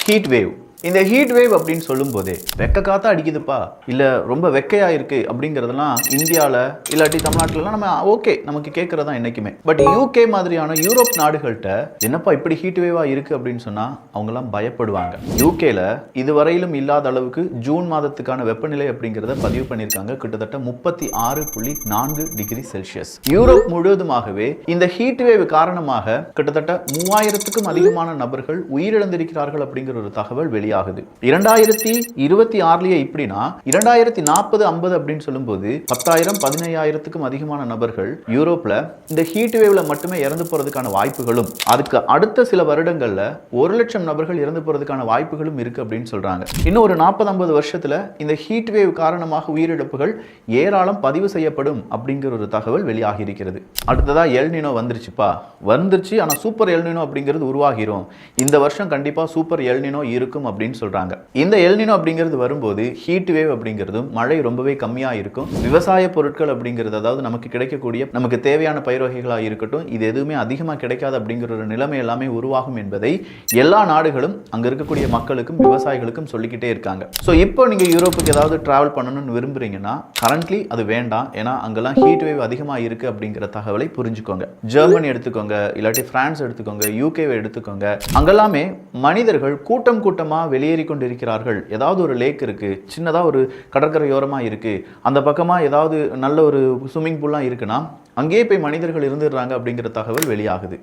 Heat wave. இந்த heat wave அப்படின்னு சொல்லும் போதே வெக்க காத்தா அடிக்குதுப்பா, இல்ல ரொம்ப வெக்கையா இருக்கு அப்படிங்கிறதெல்லாம் இந்தியாவில் இல்லாட்டி தமிழ்நாட்டிலலாம் நம்ம ஓகே நமக்கு கேட்கறதா என்னைக்குமே. பட் யூகே மாதிரியான யூரோப் நாடுகள்கிட்ட என்னப்பா இப்படி ஹீட் வேவா இருக்கு அப்படின்னு சொன்னா அவங்கெல்லாம் பயப்படுவாங்க. யூகேல இதுவரையிலும் இல்லாத அளவுக்கு ஜூன் மாதத்துக்கான வெப்பநிலை அப்படிங்கிறத பதிவு பண்ணியிருக்காங்க. கிட்டத்தட்ட 36.4 டிகிரி செல்சியஸ். யூரோப் முழுவதுமாகவே இந்த ஹீட் வேவ் காரணமாக கிட்டத்தட்ட 3000க்கும் அதிகமான நபர்கள் உயிரிழந்திருக்கிறார்கள் அப்படிங்கிற ஒரு தகவல் வெளியாகுது. 2026 இப்படின்னா 2040-50 அப்படின்னு சொல்லும்போது 10,000-15,000க்கும் அதிகமான நபர்கள் யூரோப்ல இந்த ஹீட் வேவ்ல மட்டுமே இறந்து போறதுக்கான வாய்ப்புகளும், அதுக்கு அடுத்த சில வருடங்கள்ல 1,00,000 நபர்கள் இறந்து போறதுக்கான வாய்ப்புகளும் இருக்கு அப்படின்னு சொல்றாங்க. இன்னும் ஒரு 40-50 வருஷத்துல இந்த ஹீட் வேவ் காரணமாக உயிரிழப்புகள் ஏராளம் பதிவு செய்யப்படும் அப்படிங்கிற ஒரு தகவல் வெளியாகி இருக்கிறது. அடுத்ததா எல்னினோ வந்துருச்சு. ஆனா சூப்பர் எல்னினோ அப்படிங்கிறது உருவாகிரும். இந்த வருஷம் கண்டிப்பா சூப்பர் எல்னினோ இருக்கும் அப்படின்னு சொல்றாங்க. இந்த எல்னினோ அப்படிங்கிறது வரும்போது ஹீட் வேவ் அப்படிங்கிறதும் மழை ரொம்பவே கம்மியா இருக்கும். விவசாய பொருட்கள் அப்படிங்கிறது, அதாவது நமக்கு கிடைக்கக்கூடிய நமக்கு தேவையான பயிர் வகைகளா இருக்கட்டும், இது எதுவுமே அதிகமா கிடைக்காது அப்படிங்கிற ஒரு நிலைமை எல்லாமே உருவாகும் என்பதை எல்லா நாடுகளும் அங்க இருக்கக்கூடிய மக்களுக்கும் விவசாயிகளுக்கும் சொல்லிக்கிட்டே இருக்காங்க. ஸோ இப்போ நீங்க யூரோப்புக்கு ஏதாவது டிராவல் பண்ணணும்னு விரும்புறீங்கன்னா கரண்ட்லி அது வேண்டாம். ஏன்னா அங்கெல்லாம் ஹீட் வேவ் அதிகமா இருக்கு அப்படிங்கிற தகவலை புரிஞ்சுக்கோங்க. ஜெர்மனி எடுத்துக்கோங்க, இல்லாட்டி பிரான்ஸ் எடுத்துக்கோங்க, யூகேவை எடுத்துக்கோங்க. அங்கெல்லாமே மனிதர்கள் கூட்டம் கூட்டமா வெளியேறி கொண்டிருக்கிறார்கள். ஏதாவது ஒரு லேக் இருக்கு, சின்னதா ஒரு கடற்கரையோரமா இருக்கு, அந்த பக்கமா ஏதாவது நல்ல ஒரு ஸ்விம்மிங் பூல்லாம் இருக்குன்னா அங்கேயே போய் மனிதர்கள் இருந்துடுறாங்க அப்படிங்கிற தகவல் வெளியாகுது.